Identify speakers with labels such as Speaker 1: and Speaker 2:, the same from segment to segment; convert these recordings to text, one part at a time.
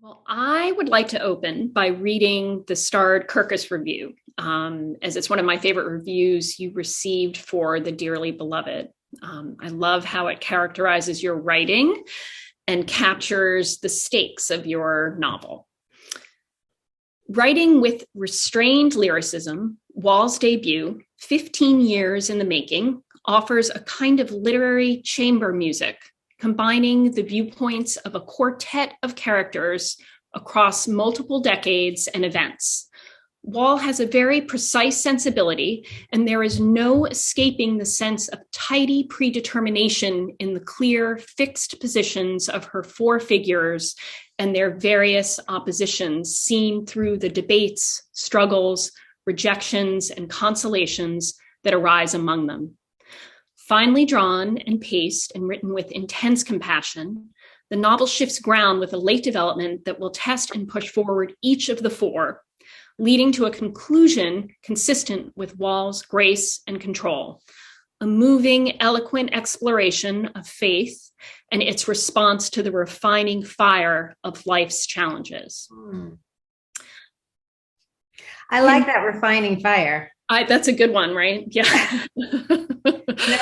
Speaker 1: Well, I would like to open by reading the starred Kirkus review, as it's one of my favorite reviews you received for The Dearly Beloved. I love how it characterizes your writing and captures the stakes of your novel. Writing with restrained lyricism, Wall's debut, 15 years in the making, offers a kind of literary chamber music, combining the viewpoints of a quartet of characters across multiple decades and events. Wall has a very precise sensibility, and there is no escaping the sense of tidy predetermination in the clear, fixed positions of her four figures and their various oppositions seen through the debates, struggles, rejections, and consolations that arise among them. Finely drawn and paced and written with intense compassion, the novel shifts ground with a late development that will test and push forward each of the four, leading to a conclusion consistent with Wall's grace and control, a moving, eloquent exploration of faith and its response to the refining fire of life's challenges.
Speaker 2: I like that refining fire.
Speaker 1: That's a good one, right? Yeah.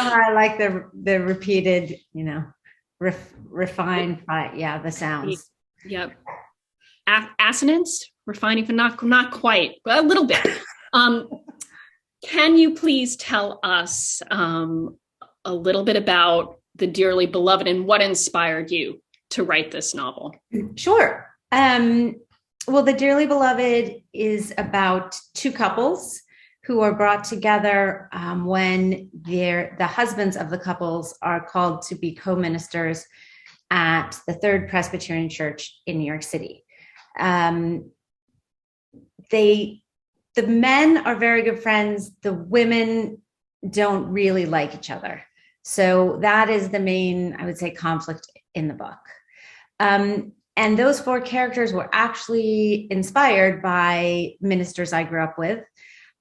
Speaker 2: I like the repeated, refined fire. Yeah, the sounds.
Speaker 1: Yep. Assonance, refining, but not quite, but a little bit. Can you please tell us a little bit about The Dearly Beloved and what inspired you to write this novel?
Speaker 2: Sure. Well, The Dearly Beloved is about two couples who are brought together when the husbands of the couples are called to be co-ministers at the Third Presbyterian Church in New York City. The men are very good friends. The women don't really like each other. So that is the main, I would say, conflict in the book. And those four characters were actually inspired by ministers I grew up with,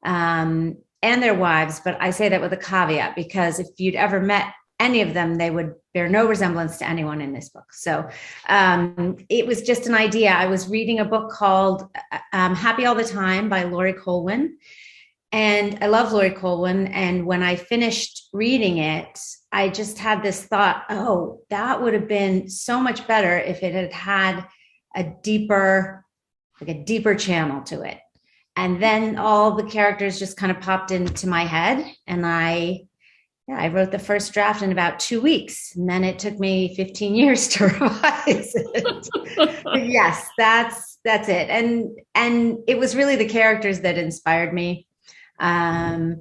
Speaker 2: and their wives. But I say that with a caveat, because if you'd ever met any of them, they would bear no resemblance to anyone in this book. So it was just an idea. I was reading a book called Happy All the Time by Laurie Colwin. And I love Laurie Colwin. And when I finished reading it, I just had this thought, oh, that would have been so much better if it had had a deeper channel to it. And then all the characters just kind of popped into my head. And I wrote the first draft in about 2 weeks. And then it took me 15 years to revise it. But yes, that's it. And it was really the characters that inspired me. Should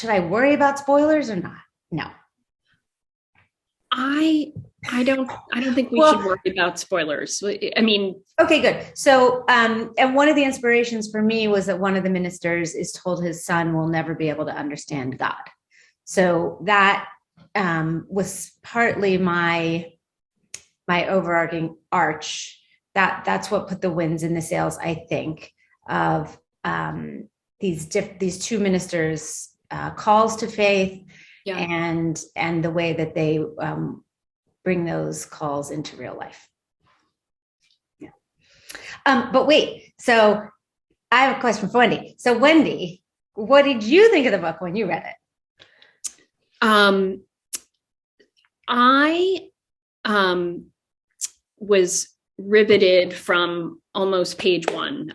Speaker 2: I worry about spoilers or not? No.
Speaker 1: I don't think we should worry about spoilers. I mean,
Speaker 2: okay, good. So, and one of the inspirations for me was that one of the ministers is told his son will never be able to understand God. So that was partly my overarching arch. That's what put the winds in the sails, I think, of these two ministers' calls to faith. Yeah. And the way that they bring those calls into real life. Yeah. But wait, so I have a question for Wendy. So Wendy, what did you think of the book when you read it?
Speaker 1: I was riveted from almost page one.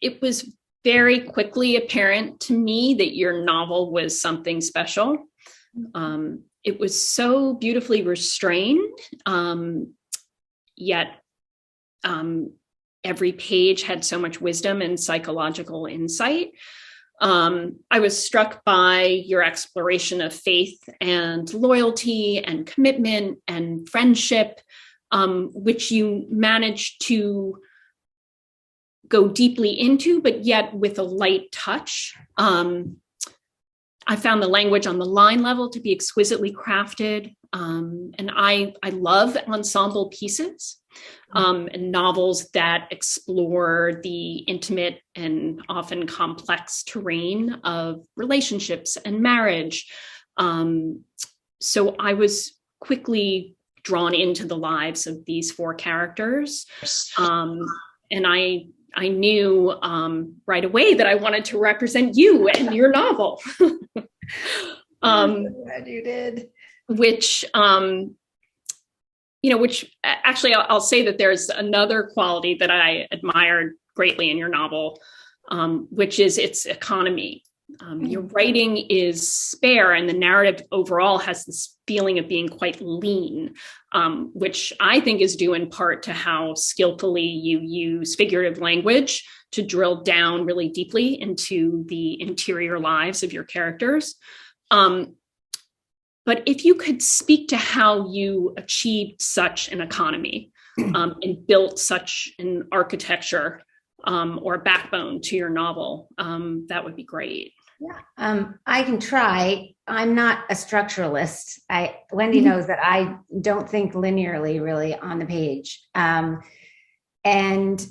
Speaker 1: It was very quickly apparent to me that your novel was something special. It was so beautifully restrained, yet every page had so much wisdom and psychological insight. I was struck by your exploration of faith and loyalty and commitment and friendship, which you managed to go deeply into, but yet with a light touch. I found the language on the line level to be exquisitely crafted. And I love ensemble pieces and novels that explore the intimate and often complex terrain of relationships and marriage. So I was quickly drawn into the lives of these four characters. And I knew right away that I wanted to represent you and your novel.
Speaker 2: I'm so glad you did.
Speaker 1: Which actually I'll say that there's another quality that I admired greatly in your novel, which is its economy. Your writing is spare, and the narrative overall has this feeling of being quite lean, which I think is due in part to how skillfully you use figurative language to drill down really deeply into the interior lives of your characters. But if you could speak to how you achieved such an economy and built such an architecture or a backbone to your novel, that would be great.
Speaker 2: Yeah, I can try. I'm not a structuralist. Wendy knows that I don't think linearly really on the page. And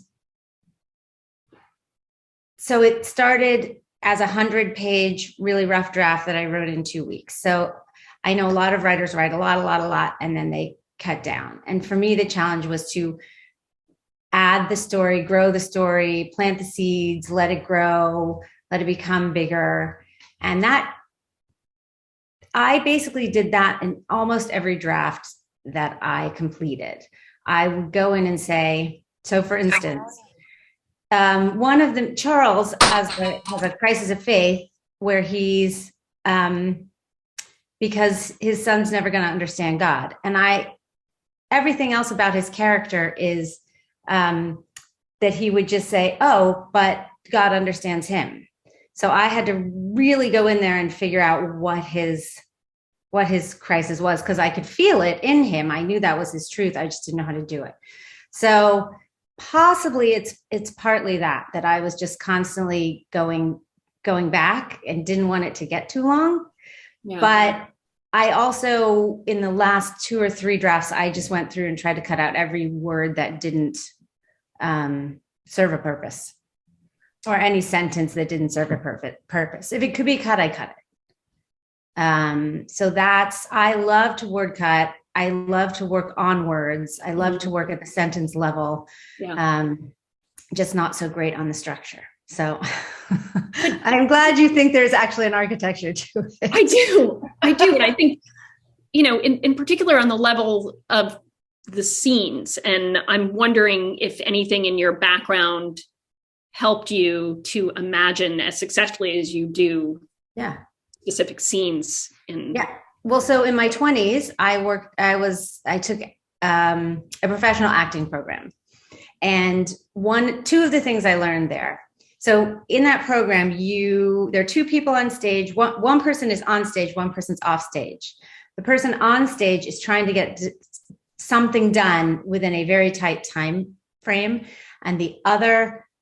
Speaker 2: so it started as 100-page, really rough draft that I wrote in 2 weeks. So I know a lot of writers write a lot, and then they cut down. And for me, the challenge was to add the story, grow the story, plant the seeds, let it grow, let it become bigger. And that, I basically did that in almost every draft that I completed. I would go in and say, so for instance, one of them, Charles, has a crisis of faith where he's, because his son's never going to understand God. And everything else about his character is that he would just say, oh, but God understands him. So I had to really go in there and figure out what his crisis was, because I could feel it in him. I knew that was his truth. I just didn't know how to do it. So possibly it's partly that I was just constantly going back and didn't want it to get too long. Yeah. But I also, in the last 2 or 3 drafts, I just went through and tried to cut out every word that didn't serve a purpose, or any sentence that didn't serve a purpose. If it could be cut, I cut it. So I love to word cut. I love to work on words. I love to work at the sentence level. Yeah. Just not so great on the structure. So I'm glad you think there's actually an architecture to it.
Speaker 1: I do. And I think, in particular on the level of the scenes. And I'm wondering if anything in your background helped you to imagine as successfully as you do specific scenes.
Speaker 2: Well, so in my 20s, I took a professional acting program. And 2 of the things I learned there. So in that program, there are 2 people on stage. One person is on stage, one person's off stage. The person on stage is trying to get something done within a very tight time frame. And the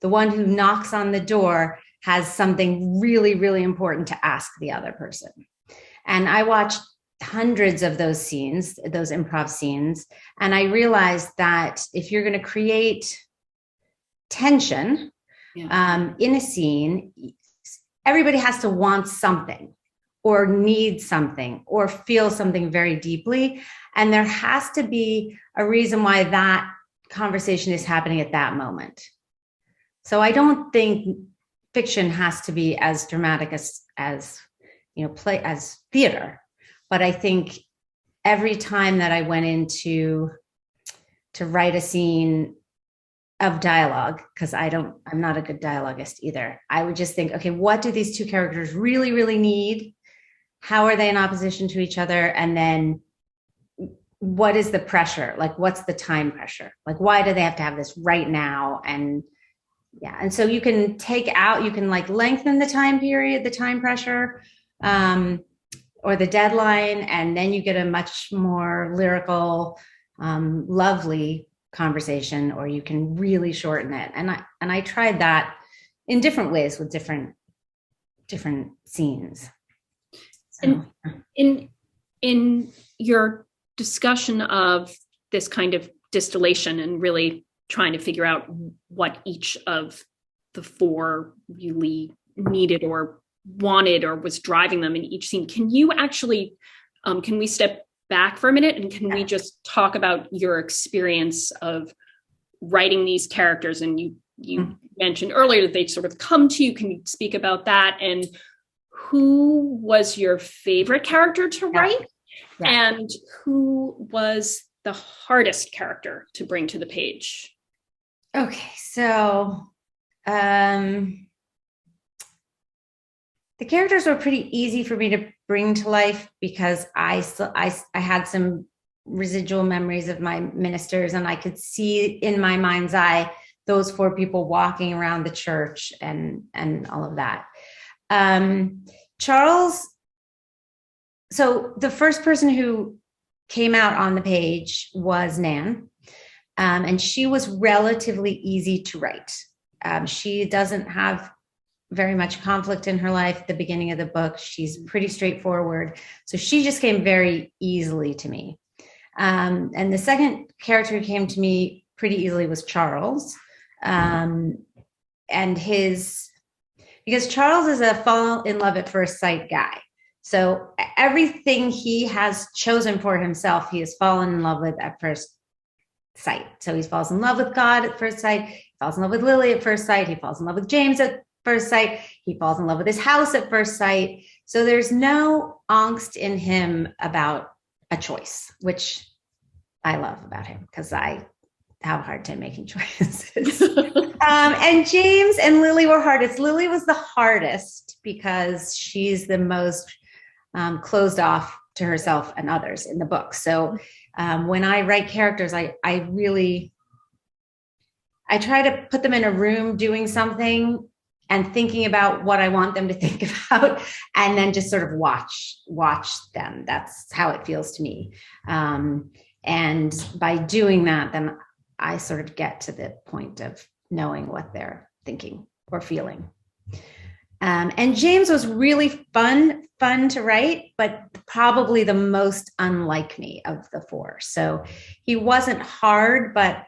Speaker 2: one who knocks on the door has something really, really important to ask the other person. And I watched hundreds of those scenes, those improv scenes. And I realized that if you're going to create tension in a scene, everybody has to want something or need something or feel something very deeply. And there has to be a reason why that conversation is happening at that moment. So I don't think fiction has to be as dramatic as theater. But I think every time that I went into to write a scene of dialogue, because I'm not a good dialoguist either, I would just think, okay, what do these 2 characters really, really need? How are they in opposition to each other? And then what is the pressure? Like, what's the time pressure? Like, why do they have to have this right now? And so you can lengthen the time period, the time pressure, or the deadline, and then you get a much more lyrical, lovely conversation, or you can really shorten it. And I tried that in different ways with different scenes. So.
Speaker 1: And in your discussion of this kind of distillation and really trying to figure out what each of the 4 really needed or wanted or was driving them in each scene, can you actually, can we step back for a minute? And can we just talk about your experience of writing these characters? And you mentioned earlier that they sort of come to you. Can you speak about that? And who was your favorite character to write? Yeah. And who was the hardest character to bring to the page?
Speaker 2: Okay, so the characters were pretty easy for me to bring to life because I had some residual memories of my ministers, and I could see in my mind's eye those 4 people walking around the church and all of that. Charles, so the first person who came out on the page was Nan, and she was relatively easy to write. She doesn't have very much conflict in her life at the beginning of the book. She's pretty straightforward. So she just came very easily to me. And the second character who came to me pretty easily was Charles. Because Charles is a fall in love at first sight guy. So everything he has chosen for himself, he has fallen in love with at first sight. So he falls in love with God at first sight. He falls in love with Lily at first sight. He falls in love with James at first sight. He falls in love with his house at first sight. So there's no angst in him about a choice, which I love about him because I have a hard time making choices. And James and Lily were hardest. Lily was the hardest because she's the most closed off to herself and others in the book. So when I write characters, I try to put them in a room doing something and thinking about what I want them to think about, and then just sort of watch them. That's how it feels to me. And by doing that, then I sort of get to the point of knowing what they're thinking or feeling. And James was really fun to write, but probably the most unlike me of the 4. So he wasn't hard, but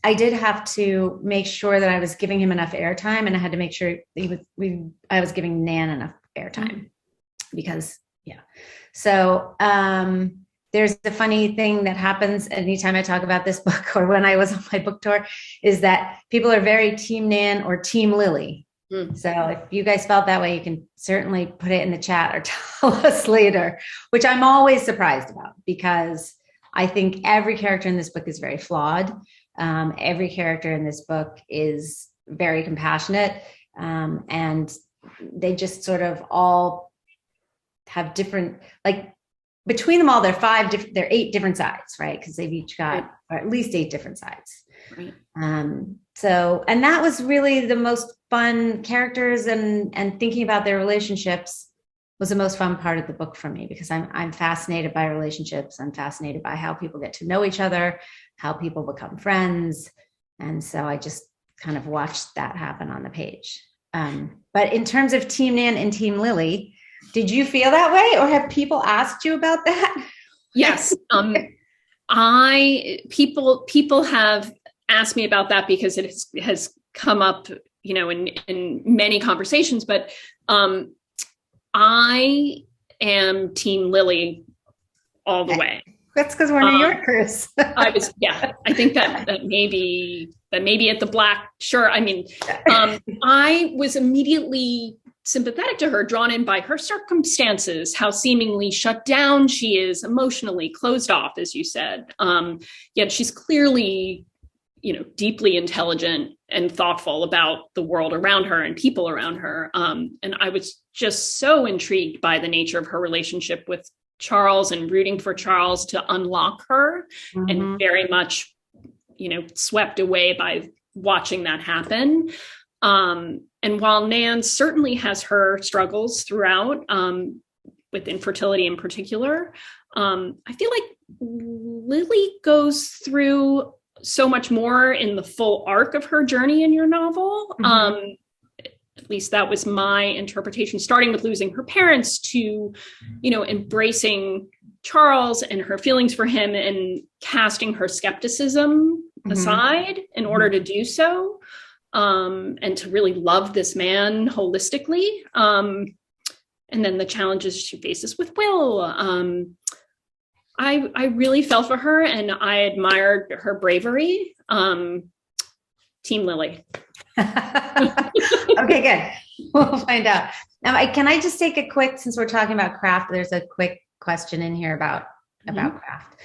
Speaker 2: I did have to make sure that I was giving him enough airtime, and I had to make sure I was giving Nan enough airtime because, yeah. So there's a funny thing that happens anytime I talk about this book or when I was on my book tour is that people are very team Nan or team Lily. So if you guys felt that way, you can certainly put it in the chat or tell us later, which I'm always surprised about because I think every character in this book is very flawed. Every character in this book is very compassionate, and they just sort of all have different, like between them all, they're 8 different sides, right? Because they've each got or at least 8 different sides. Right. So, and that was really the most fun characters and thinking about their relationships was the most fun part of the book for me because I'm fascinated by relationships. I'm fascinated by how people get to know each other, how people become friends. And so I just kind of watched that happen on the page. But in terms of Team Nan and Team Lily, did you feel that way or have people asked you about that?
Speaker 1: Yes. People have asked me about that because it has come up, in many conversations, but I am Team Lily all the way.
Speaker 2: That's because we're New Yorkers.
Speaker 1: I think that may be at the Black. Sure. I mean, I was immediately sympathetic to her, drawn in by her circumstances, how seemingly shut down she is emotionally, closed off, as you said. Yet she's clearly, deeply intelligent and thoughtful about the world around her and people around her. And I was just so intrigued by the nature of her relationship with Charles and rooting for Charles to unlock her, and very much, swept away by watching that happen. And while Nan certainly has her struggles throughout, with infertility in particular, I feel like Lily goes through so much more in the full arc of her journey in your novel. At least that was my interpretation, starting with losing her parents to, embracing Charles and her feelings for him and casting her skepticism aside in order to do so, and to really love this man holistically. And and then the challenges she faces with Will. I really fell for her, and I admired her bravery. Team Lily.
Speaker 2: Okay, good. We'll find out. Now, can I just take a quick, since we're talking about craft, there's a quick question in here about craft.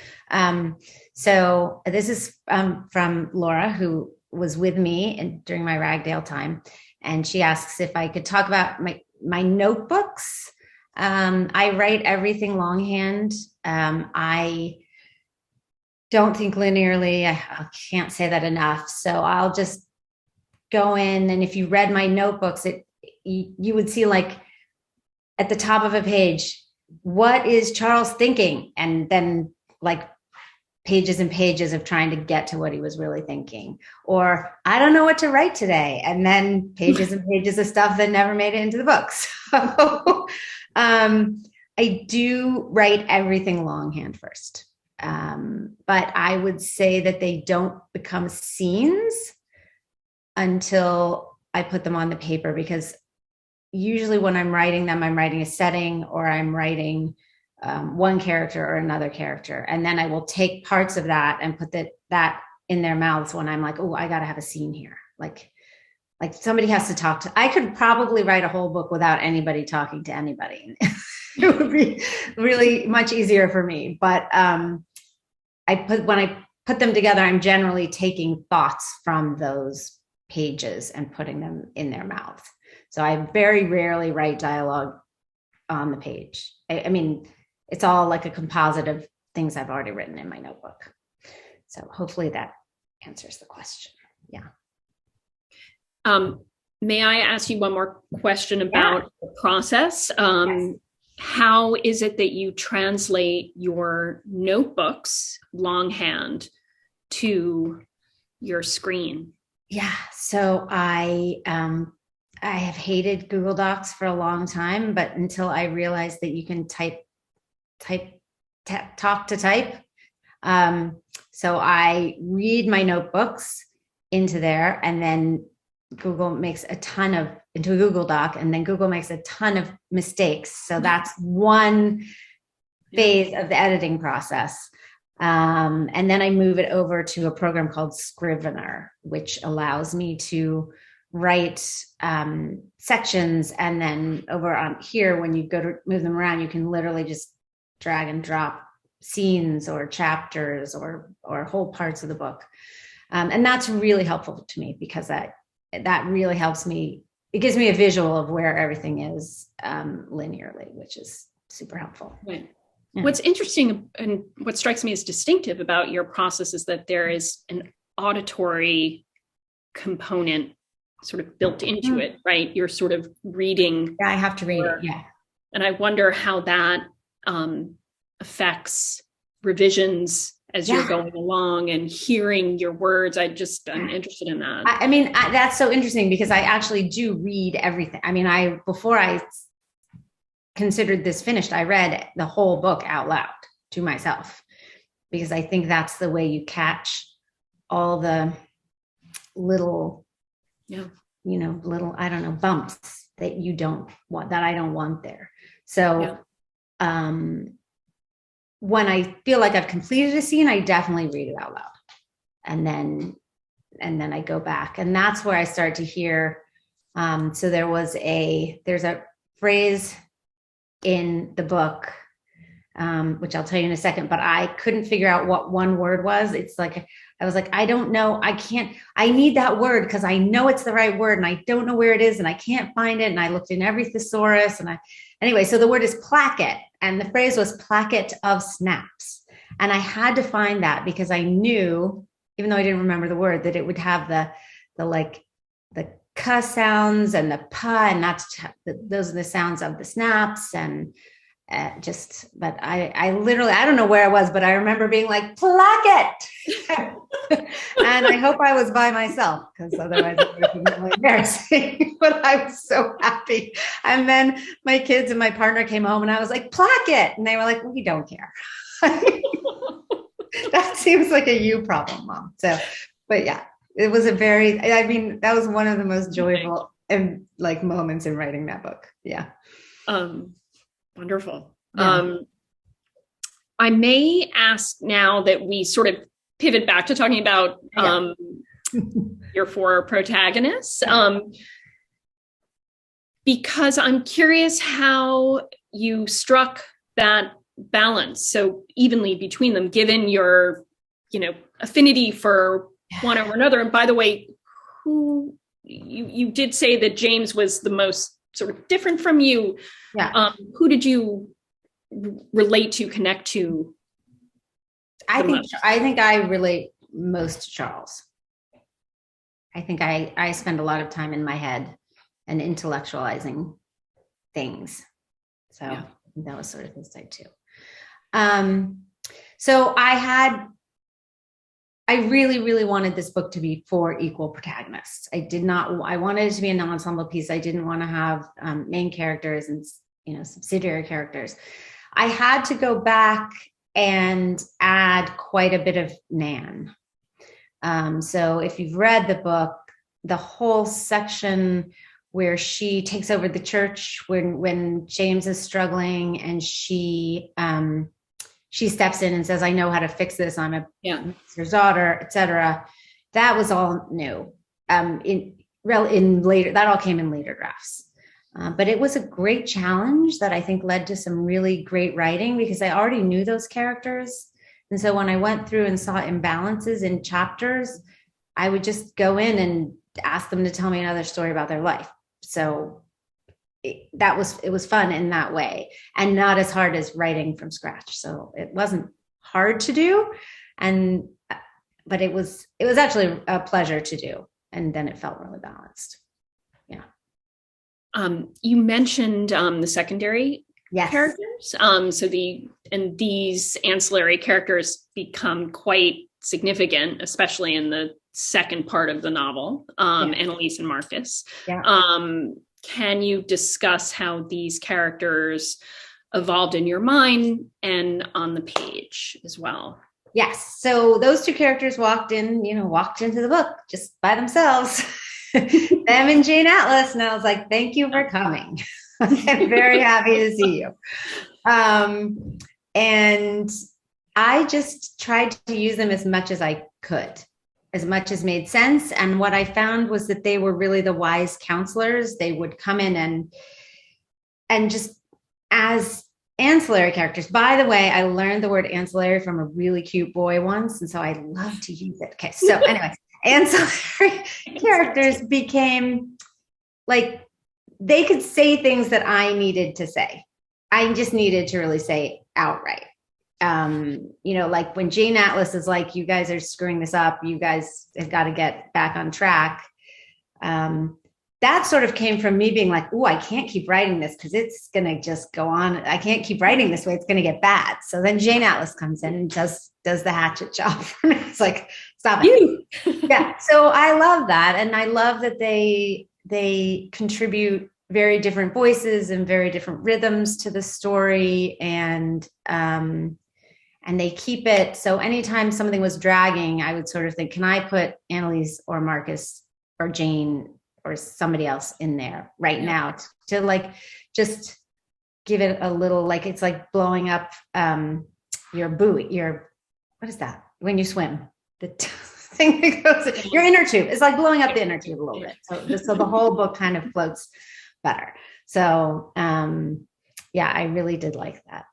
Speaker 2: So this is from Laura, who was with me during my Ragdale time. And she asks if I could talk about my notebooks. I write everything longhand. I don't think linearly. I can't say that enough. So I'll just go in, and if you read my notebooks, you would see, like, at the top of a page, what is Charles thinking? And then, like, pages and pages of trying to get to what he was really thinking. Or, I don't know what to write today. And then pages and pages of stuff that never made it into the books. So I do write everything longhand first. But I would say that they don't become scenes until I put them on the paper, because usually when I'm writing them, I'm writing a setting, or I'm writing one character or another character. And then I will take parts of that and put that in their mouths when I'm like, oh, I got to have a scene here. Like somebody has to talk to, I could probably write a whole book without anybody talking to anybody. It would be really much easier for me. But when I put them together, I'm generally taking thoughts from those pages and putting them in their mouth. So I very rarely write dialogue on the page. I mean, it's all like a composite of things I've already written in my notebook. So hopefully that answers the question. Yeah.
Speaker 1: May I ask you one more question about the process?
Speaker 2: Yes.
Speaker 1: How is it that you translate your notebooks longhand to your screen?
Speaker 2: Yeah. So I have hated Google Docs for a long time, but until I realized that you can talk to type. So I read my notebooks into there, and then Google makes into a Google Doc, and then Google makes a ton of mistakes. So that's one phase of the editing process. And then I move it over to a program called Scrivener, which allows me to write sections. And then over on here, when you go to move them around, you can literally just drag and drop scenes or chapters or whole parts of the book. And that's really helpful to me, because that really helps me. It gives me a visual of where everything is linearly, which is super helpful.
Speaker 1: Right. Yeah. What's interesting and what strikes me as distinctive about your process is that there is an auditory component sort of built into it, right? You're sort of reading.
Speaker 2: Yeah, I have to read it. Yeah.
Speaker 1: And I wonder how that affects revisions as you're going along and hearing your words. I'm interested in that.
Speaker 2: I mean, that's so interesting, because I actually do read everything. I mean, before I considered this finished, I read the whole book out loud to myself, because I think that's the way you catch all the little, I don't know, bumps that you don't want, that I don't want there. So, when I feel like I've completed a scene, I definitely read it out loud. And then I go back, and that's where I start to hear. So there's a phrase in the book, which I'll tell you in a second, but I couldn't figure out what one word was. It's like, I was like, I don't know. I need that word, because I know it's the right word, and I don't know where it is, and I can't find it. And I looked in every thesaurus, anyway, so the word is placket, and the phrase was placket of snaps. And I had to find that, because I knew, even though I didn't remember the word, that it would have the k sounds and the p, and those are the sounds of the snaps. And but I literally, I don't know where I was, but I remember being like, placket. And I hope I was by myself, because otherwise it would have been really embarrassing. But I was so happy. And then my kids and my partner came home, and I was like, placket. And they were like, we don't care. That seems like a you problem, Mom. So, but yeah, it was that was one of the most joyful and moments in writing that book. Yeah.
Speaker 1: Wonderful.
Speaker 2: Yeah.
Speaker 1: I may ask now that we sort of pivot back to talking about your four protagonists, because I'm curious how you struck that balance so evenly between them, given your, affinity for one over another. And by the way, who you did say that James was the most sort of different from you.
Speaker 2: Yeah.
Speaker 1: Who did you relate to, connect to?
Speaker 2: I think I relate most to Charles. I think I spend a lot of time in my head and intellectualizing things. So yeah. That was sort of his side too. So I really, really wanted this book to be 4 equal protagonists. I wanted it to be an ensemble piece. I didn't want to have main characters and, subsidiary characters. I had to go back and add quite a bit of Nan. So if you've read the book, the whole section where she takes over the church when James is struggling, and she steps in and says, "I know how to fix this. I'm a minister's daughter," etc. That was all new. In later, that all came in later drafts. But it was a great challenge that I think led to some really great writing, because I already knew those characters. And so when I went through and saw imbalances in chapters, I would just go in and ask them to tell me another story about their life. So it was fun in that way, and not as hard as writing from scratch. So it wasn't hard to do, but it was actually a pleasure to do. And then it felt really balanced. Yeah.
Speaker 1: You mentioned the secondary characters. So these ancillary characters become quite significant, especially in the second part of the novel, Annalise and Marcus. Yeah. Can you discuss how these characters evolved in your mind and on the page as well?
Speaker 2: Yes. So those 2 characters walked into the book just by themselves, them and Jane Atlas. And I was like, thank you for coming. I'm very happy to see you. And I just tried to use them as much as I could, as much as made sense. And what I found was that they were really the wise counselors. They would come in and just as ancillary characters. By the way, I learned the word ancillary from a really cute boy once, and so I love to use it. Okay, so anyway, ancillary characters became like, they could say things that I needed to say. I just needed to really say outright. Like when Jane Atlas is like, "You guys are screwing this up. You guys have got to get back on track." That sort of came from me being like, "Oh, I can't keep writing this because it's going to just go on. I can't keep writing this way. It's going to get bad." So then Jane Atlas comes in and does the hatchet job for me. It's like, stop it. Yeah. So I love that. And I love that they contribute very different voices and very different rhythms to the story. And they keep it. So anytime something was dragging, I would sort of think, can I put Annalise or Marcus or Jane or somebody else in there right now to like, just give it a little, like, it's like blowing up your buoy, what is that? When you swim, the thing that goes, your inner tube. It's like blowing up the inner tube a little bit. So the whole book kind of floats better. So I really did like that.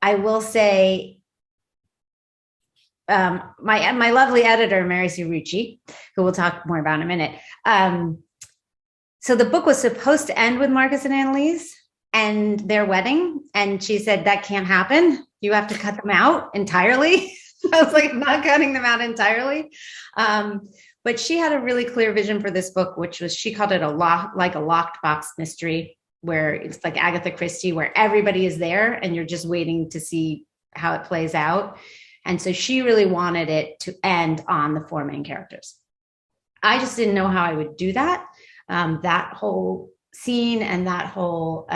Speaker 2: I will say, my lovely editor, Mary Cirucci, who we'll talk more about in a minute. So the book was supposed to end with Marcus and Annalise and their wedding. And she said, that can't happen. You have to cut them out entirely. I was like, not cutting them out entirely. But she had a really clear vision for this book, which was, she called it a locked box mystery, where it's like Agatha Christie, where everybody is there and you're just waiting to see how it plays out. And so she really wanted it to end on the 4 main characters. I just didn't know how I would do that. That whole scene and that whole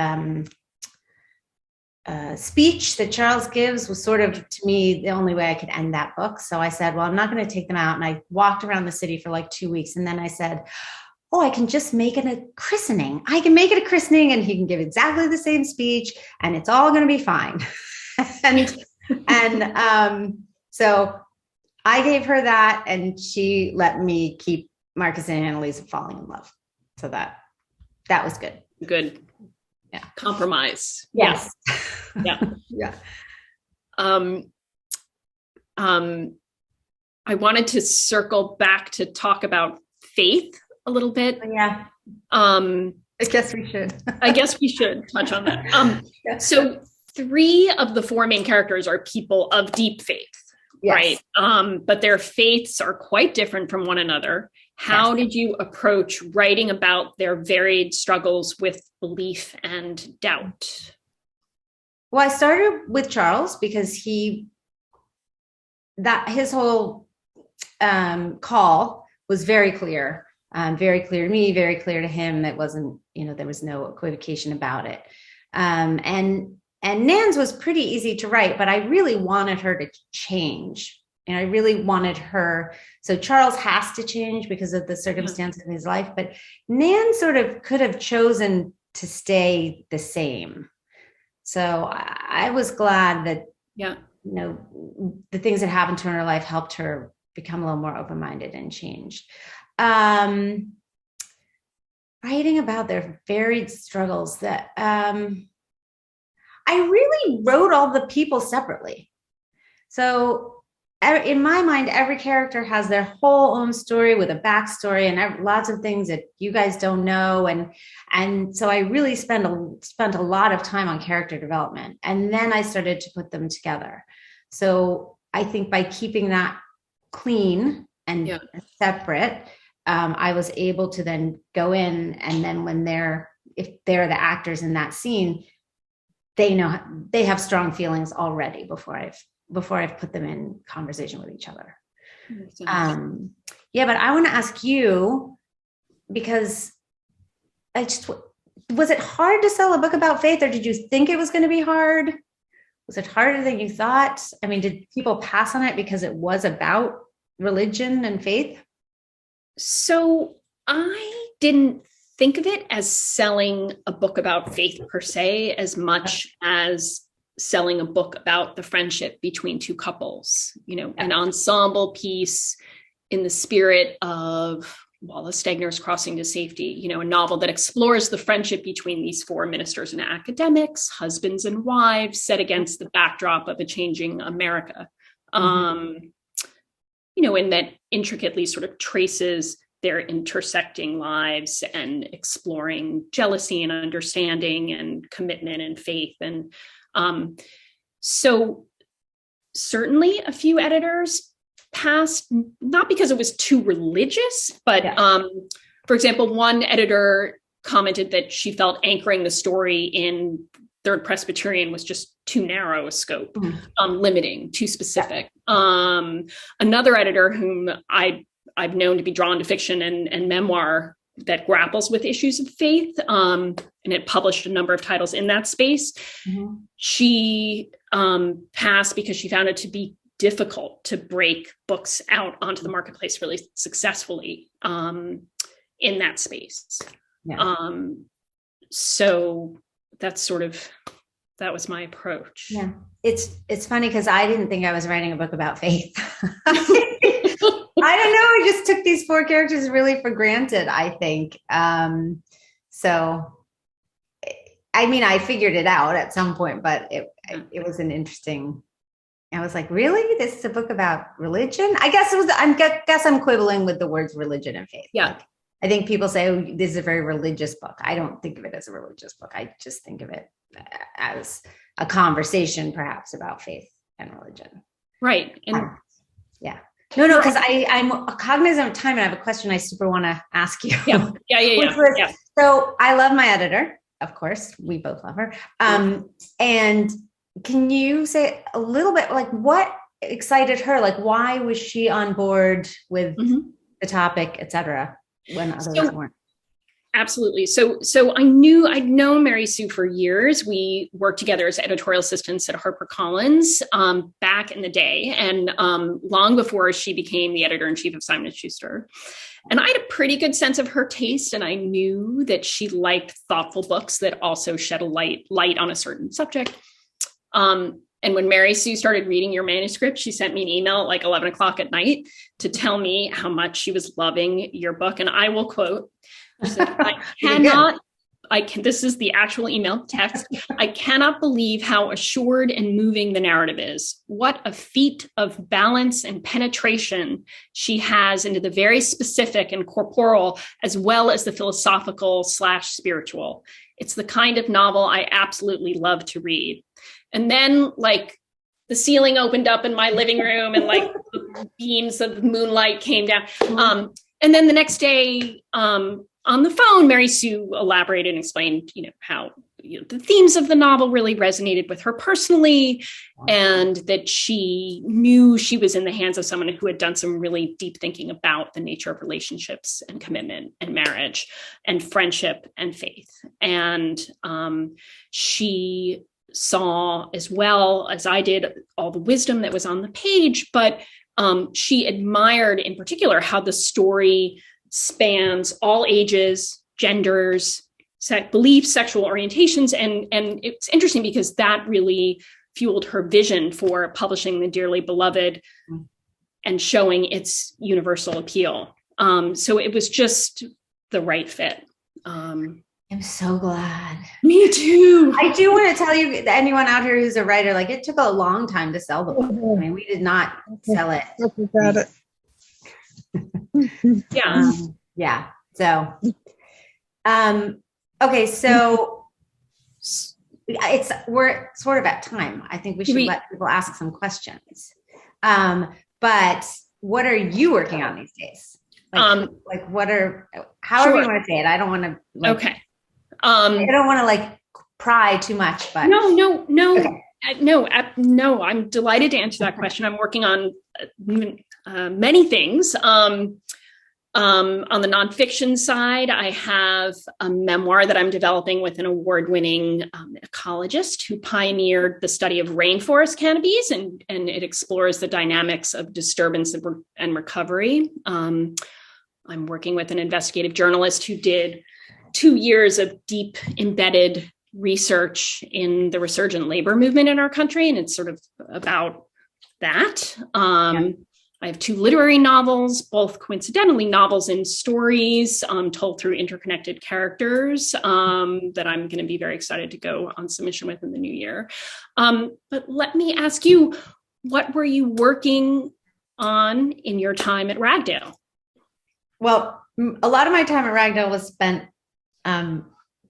Speaker 2: speech that Charles gives was sort of, to me, the only way I could end that book. So I said, well, I'm not going to take them out. And I walked around the city for like 2 weeks. And then I said, oh, I can just make it a christening. I can make it a christening and he can give exactly the same speech and it's all going to be fine. So I gave her that and she let me keep Marcus and Annalise falling in love. So that was good.
Speaker 1: Good.
Speaker 2: Yeah.
Speaker 1: Compromise.
Speaker 2: Yes.
Speaker 1: Yeah.
Speaker 2: Yeah.
Speaker 1: I wanted to circle back to talk about faith a little bit.
Speaker 2: Yeah.
Speaker 1: I
Speaker 2: guess we should.
Speaker 1: I guess we should touch on that. So 3 of the 4 main characters are people of deep faith, right? But their faiths are quite different from one another. How did you approach writing about their varied struggles with belief and doubt?
Speaker 2: Well, I started with Charles because his whole call was very clear to me, very clear to him. It wasn't, there was no equivocation about it. And Nan's was pretty easy to write, but I really wanted her to change. And I really wanted her. So Charles has to change because of the circumstances in his life, but Nan sort of could have chosen to stay the same. So I was glad that, the things that happened to her in her life helped her become a little more open-minded and changed. Writing about their varied struggles that I really wrote all the people separately. So in my mind, every character has their whole own story with a backstory and lots of things that you guys don't know. And so I really spent a lot of time on character development. And then I started to put them together. So I think by keeping that clean and separate, I was able to then go in, and then if they're the actors in that scene, they have strong feelings already before I've put them in conversation with each other. But I want to ask you, because was it hard to sell a book about faith, or did you think it was going to be hard? Was it harder than you thought? I mean, did people pass on it because it was about religion and faith?
Speaker 1: So I didn't think of it as selling a book about faith per se, as much as selling a book about the friendship between 2 couples, an ensemble piece in the spirit of Wallace Stegner's Crossing to Safety, a novel that explores the friendship between these 4 ministers and academics, husbands and wives, set against the backdrop of a changing America. And that intricately sort of traces their intersecting lives and exploring jealousy and understanding and commitment and faith. And so certainly a few editors passed, not because it was too religious, but for example, one editor commented that she felt anchoring the story in Third Presbyterian was just too narrow a scope, limiting, too specific. Another editor whom I've known to be drawn to fiction and memoir that grapples with issues of faith, and it published a number of titles in that space. She passed because she found it to be difficult to break books out onto the marketplace really successfully in that space. So that was my approach. Yeah.
Speaker 2: It's funny because I didn't think I was writing a book about faith. I don't know. I just took these 4 characters really for granted, I think. So, I mean, I figured it out at some point, but it was an interesting, I was like, really? This is a book about religion? I guess I'm quibbling with the words religion and faith.
Speaker 1: Yeah.
Speaker 2: Like, I think people say, oh, this is a very religious book. I don't think of it as a religious book. I just think of it as a conversation, perhaps, about faith and religion.
Speaker 1: Right. And
Speaker 2: No, because I'm cognizant of time and I have a question I super want to ask you.
Speaker 1: Yeah.
Speaker 2: So I love my editor, of course. We both love her. And can you say a little bit, like, what excited her? Like, why was she on board with the topic, et cetera, when others weren't?
Speaker 1: Absolutely. So I'd known Mary Sue for years. We worked together as editorial assistants at HarperCollins back in the day, and long before she became the editor-in-chief of Simon & Schuster. And I had a pretty good sense of her taste, and I knew that she liked thoughtful books that also shed a light on a certain subject. And when Mary Sue started reading your manuscript, she sent me an email at like 11 o'clock at night to tell me how much she was loving your book. And I will quote, she said, this is the actual email text. I cannot believe how assured and moving the narrative is. What a feat of balance and penetration she has into the very specific and corporal, as well as the philosophical / spiritual. It's the kind of novel I absolutely love to read. And then like the ceiling opened up in my living room and like the beams of moonlight came down. And then the next day, on the phone, Mary Sue elaborated and explained, how the themes of the novel really resonated with her personally, and that she knew she was in the hands of someone who had done some really deep thinking about the nature of relationships and commitment and marriage and friendship and faith. And she saw, as well as I did, all the wisdom that was on the page, but she admired in particular how the story spans all ages, genders, beliefs, sexual orientations. And it's interesting because that really fueled her vision for publishing The Dearly Beloved and showing its universal appeal. So it was just the right fit.
Speaker 2: I'm so glad.
Speaker 1: Me too.
Speaker 2: I do want to tell you, anyone out here who's a writer, like it took a long time to sell the book. I mean, we did not sell it.
Speaker 3: Got it.
Speaker 1: Yeah.
Speaker 2: Yeah. So, okay. So we're sort of at time. I think we should let people ask some questions. But what are you working on these days? Like however
Speaker 1: sure.
Speaker 2: you want to say it. I don't want to.
Speaker 1: Okay.
Speaker 2: I don't want to pry too much, but
Speaker 1: no.
Speaker 2: Okay.
Speaker 1: No, I'm delighted to answer that question. I'm working on many things. On the nonfiction side, I have a memoir that I'm developing with an award-winning ecologist who pioneered the study of rainforest canopies, and it explores the dynamics of disturbance and recovery. I'm working with an investigative journalist who did 2 years of deep embedded research in the resurgent labor movement in our country, and it's sort of about that. I have 2 literary novels, both coincidentally novels and stories told through interconnected characters that I'm going to be very excited to go on submission with in the new year. But let me ask you, what were you working on in your time at Ragdale?
Speaker 2: Well, a lot of my time at Ragdale was spent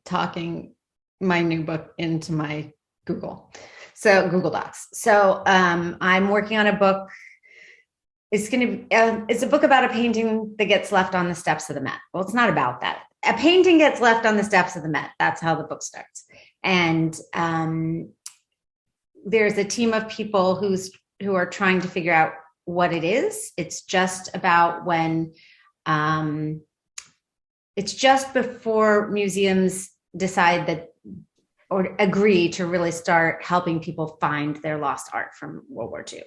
Speaker 2: talking my new book into my Google Docs. So I'm working on a book. It's a book about a painting that gets left on the steps of the Met. Well, it's not about that. A painting gets left on the steps of the Met. That's how the book starts. And there's a team of people who are trying to figure out what it is. It's just about when, it's just before museums decide that, or agree to really start helping people find their lost art from World War II.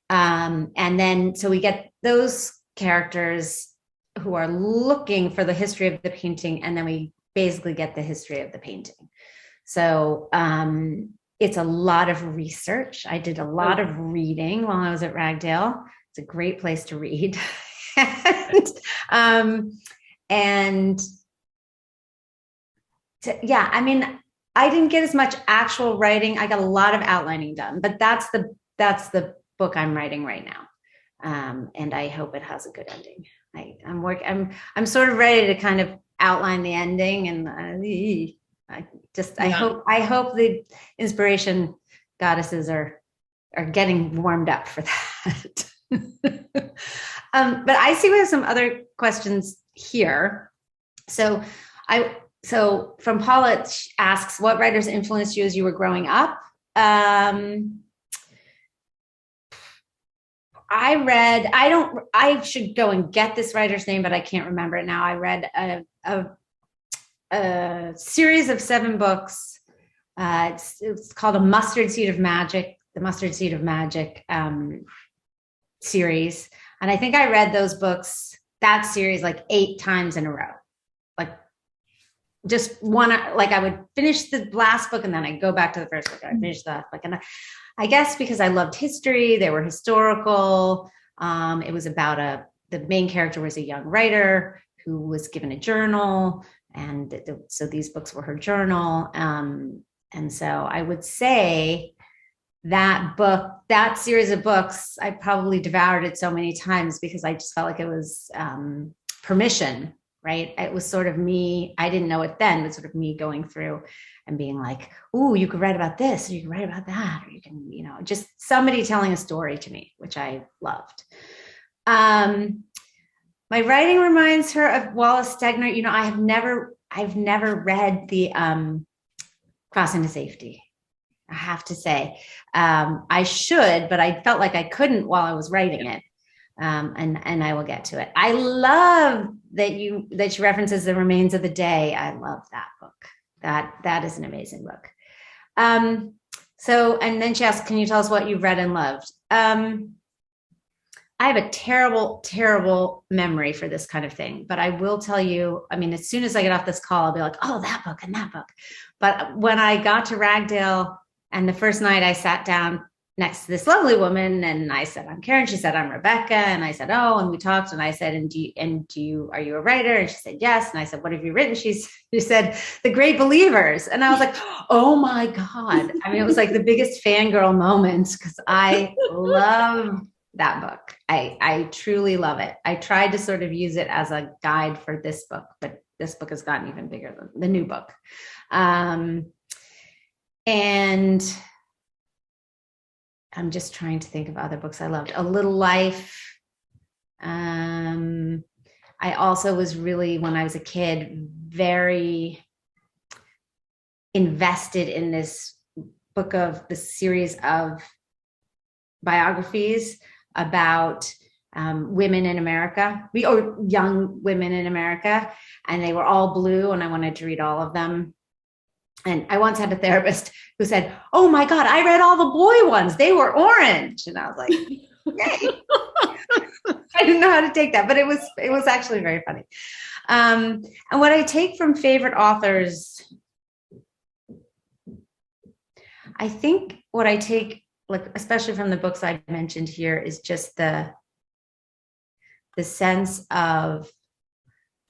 Speaker 2: And then, so we get those characters who are looking for the history of the painting, and then we basically get the history of the painting. So it's a lot of research. I did a lot of reading while I was at Ragdale. It's a great place to read. I mean, I didn't get as much actual writing. I got a lot of outlining done, but that's the book I'm writing right now. And I hope it has a good ending. I'm sort of ready to kind of outline the ending, and I hope the inspiration goddesses are getting warmed up for that. But I see we have some other questions here. So from Paula asks, what writers influenced you as you were growing up? I should go and get this writer's name, but I can't remember it now. I read a a series of 7 books. It's called A Mustard Seed of Magic, the Mustard Seed of Magic series. And I think I read those books, that series, like 8 times in a row. Like just one, like I would finish the last book and then I'd go back to the first book. I'd finish the book. And I guess because I loved history, they were historical. It was about the main character was a young writer who was given a journal. And so these books were her journal. And so I would say that book, that series of books, I probably devoured it so many times because I just felt like it was permission, right? It was sort of me. I didn't know it then, but sort of me going through and being like, ooh, you could write about this, or you could write about that, or you can, just somebody telling a story to me, which I loved. My writing reminds her of Wallace Stegner. I've never read the Crossing to Safety. I have to say, I should, but I felt like I couldn't while I was writing it. And I will get to it. I love that she references The Remains of the Day. I love that book. That is an amazing book. And then she asked, can you tell us what you've read and loved? I have a terrible, terrible memory for this kind of thing, but I will tell you, as soon as I get off this call, I'll be like, oh, that book and that book. But when I got to Ragdale and the first night I sat down next to this lovely woman and I said, I'm Karen. She said, I'm Rebecca. And I said, oh, and we talked and I said, are you a writer? And she said, yes. And I said, what have you written? She said, The Great Believers. And I was like, oh my God. It was like the biggest fangirl moment because I love that book. I truly love it. I tried to sort of use it as a guide for this book, but this book has gotten even bigger than the new book. And I'm just trying to think of other books I loved. A Little Life. I also was really, when I was a kid, very invested in this book of the series of biographies about women in America, or young women in America, and they were all blue, and I wanted to read all of them. And I once had a therapist who said, oh my God, I read all the boy ones. They were orange. And I was like, yay. I didn't know how to take that, but it was actually very funny. And what I take from favorite authors, I think what I take, like, especially from the books I mentioned here, is just the sense of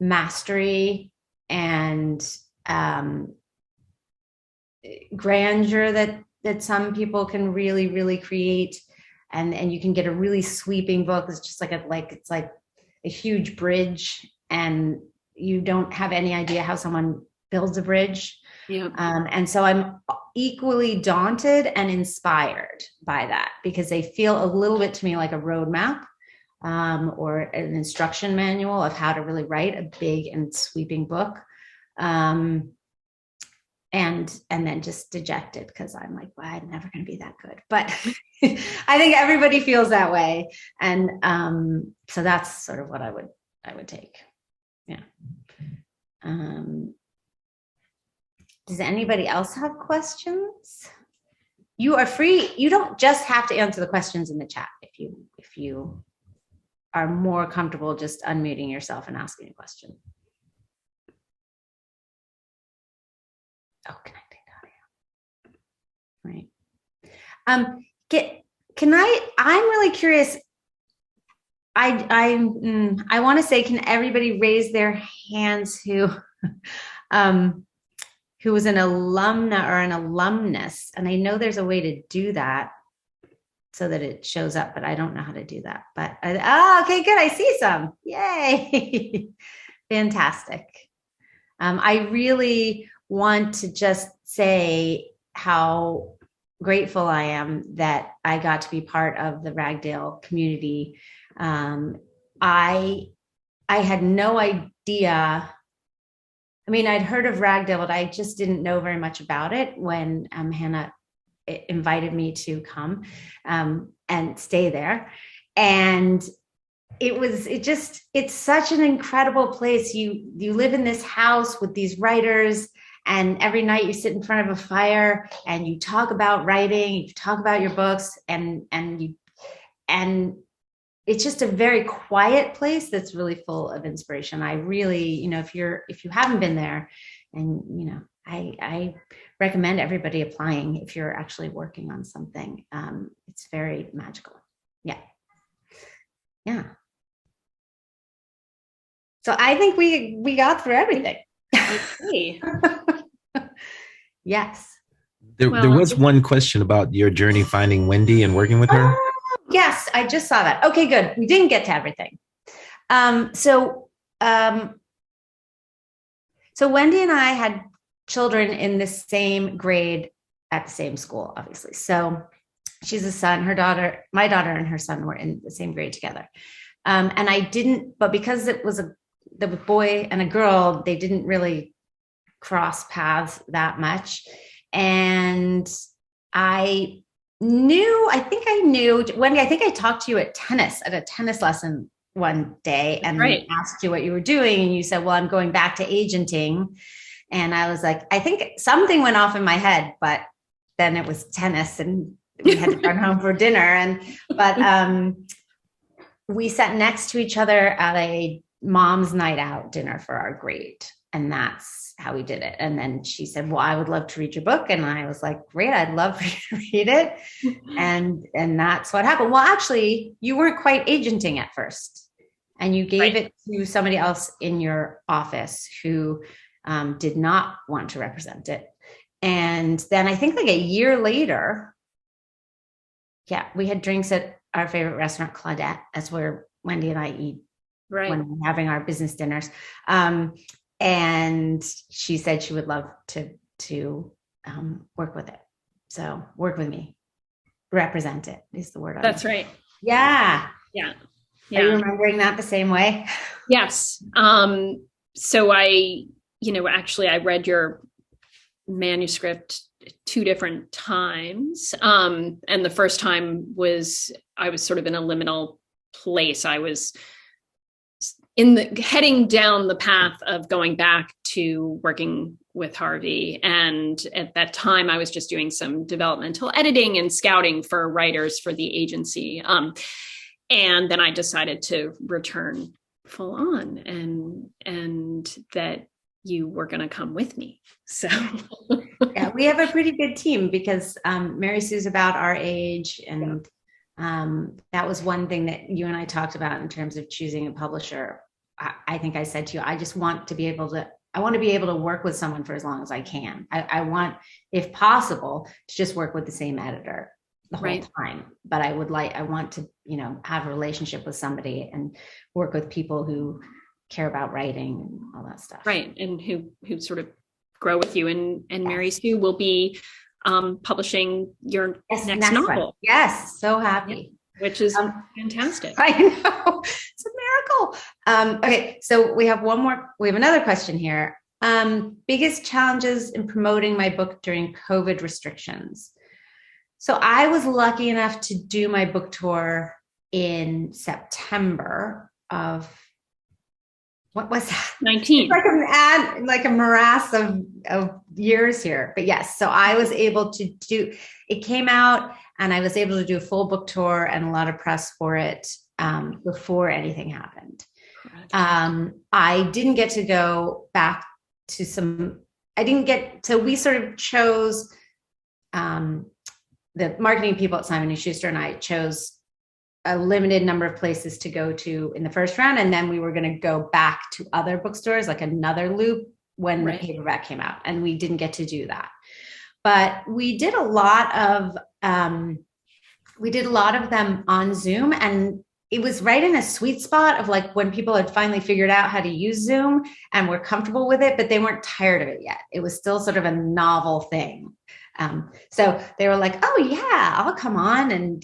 Speaker 2: mastery and grandeur that some people can really, really create. And you can get a really sweeping book. It's just it's like a huge bridge and you don't have any idea how someone builds a bridge. Yeah. And so I'm equally daunted and inspired by that because they feel a little bit to me like a roadmap or an instruction manual of how to really write a big and sweeping book. And then just dejected because I'm like, well, I'm never going to be that good. But I think everybody feels that way. And so that's sort of what I would take. Yeah. Does anybody else have questions? You are free. You don't just have to answer the questions in the chat. If you are more comfortable just unmuting yourself and asking a question. Oh, connecting audio. Right. I'm really curious. I want to say, can everybody raise their hands who was an alumna or an alumnus? And I know there's a way to do that so that it shows up, but I don't know how to do that. But okay, good. I see some. Yay. Fantastic. I really want to just say how grateful I am that I got to be part of the Ragdale community. I had no idea. I'd heard of Ragdale, but I just didn't know very much about it when Hannah invited me to come and stay there. And it's such an incredible place. You live in this house with these writers, and every night you sit in front of a fire and you talk about writing, you talk about your books, and it's just a very quiet place that's really full of inspiration. I really, if you haven't been there, and I recommend everybody applying if you're actually working on something. It's very magical. Yeah. So I think we got through everything.
Speaker 1: Okay.
Speaker 2: Yes.
Speaker 3: There was one question about your journey finding Wendy and working with her.
Speaker 2: Yes, I just saw that. Okay, good. We didn't get to everything. So Wendy and I had children in the same grade at the same school, obviously. So she's a son, my daughter and her son were in the same grade together. But because it was the boy and a girl, they didn't really cross paths that much. And I think I knew, Wendy, I think I talked to you at a tennis lesson one day and asked you what you were doing. And you said, well, I'm going back to agenting. And I was like, I think something went off in my head, but then it was tennis and we had to run home for dinner. But we sat next to each other at a mom's night out dinner for our grade. And that's how we did it. And then she said, well, I would love to read your book. And I was like, great, I'd love for you to read it. And that's what happened. Well, actually, you weren't quite agenting at first. And you gave it to somebody else in your office who did not want to represent it. And then I think like a year later, we had drinks at our favorite restaurant, Claudette. That's where Wendy and I eat when we're having our business dinners. And she said she would love to work with it. So work with me, represent it is the word.
Speaker 1: That's right.
Speaker 2: Yeah.
Speaker 1: Yeah.
Speaker 2: Are you remembering that the same way?
Speaker 1: Yes. So I read your manuscript 2 different times. And the first time I was sort of in a liminal place. I was heading down the path of going back to working with Harvey. And at that time, I was just doing some developmental editing and scouting for writers for the agency. And then I decided to return full on and that you were going to come with me. So
Speaker 2: yeah, we have a pretty good team because Mary Sue's about our age. And that was one thing that you and I talked about in terms of choosing a publisher. I think I said to you, I just want to be able to work with someone for as long as I can. I want, if possible, to just work with the same editor the whole time. But I want to, have a relationship with somebody and work with people who care about writing and all that stuff.
Speaker 1: Right. And who sort of grow with you. And Mary Sue will be publishing your next novel.
Speaker 2: One. Yes. So happy.
Speaker 1: Which is fantastic.
Speaker 2: I know. It's a miracle. Okay. So we have another question here. Biggest challenges in promoting my book during COVID restrictions. So I was lucky enough to do my book tour in September of, what was that?
Speaker 1: 19.
Speaker 2: Like a morass of years here. But yes, so I was able to it came out and I was able to do a full book tour and a lot of press for it before anything happened. I didn't get to go back to so we sort of chose, the marketing people at Simon & Schuster and I chose a limited number of places to go to in the first round. And then we were going to go back to other bookstores, like another loop when the paperback came out. And we didn't get to do that. But we did a lot of them on Zoom, and it was right in a sweet spot of like when people had finally figured out how to use Zoom and were comfortable with it, but they weren't tired of it yet. It was still sort of a novel thing. So they were like, oh yeah, I'll come on. And,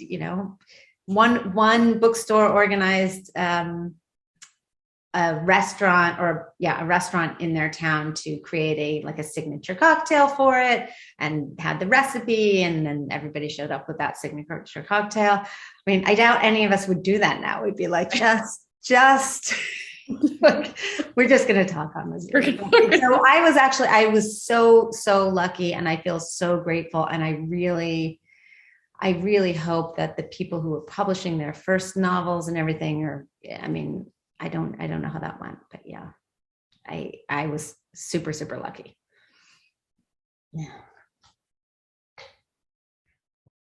Speaker 2: one bookstore organized a a restaurant in their town to create a signature cocktail for it, and had the recipe, and then everybody showed up with that signature cocktail. I mean, I doubt any of us would do that now. We'd be like, just like, we're just going to talk on this. So I was so lucky, and I feel so grateful. And I really hope that the people who were publishing their first novels and everything I don't know how that went, but yeah, I was super, super lucky. Yeah.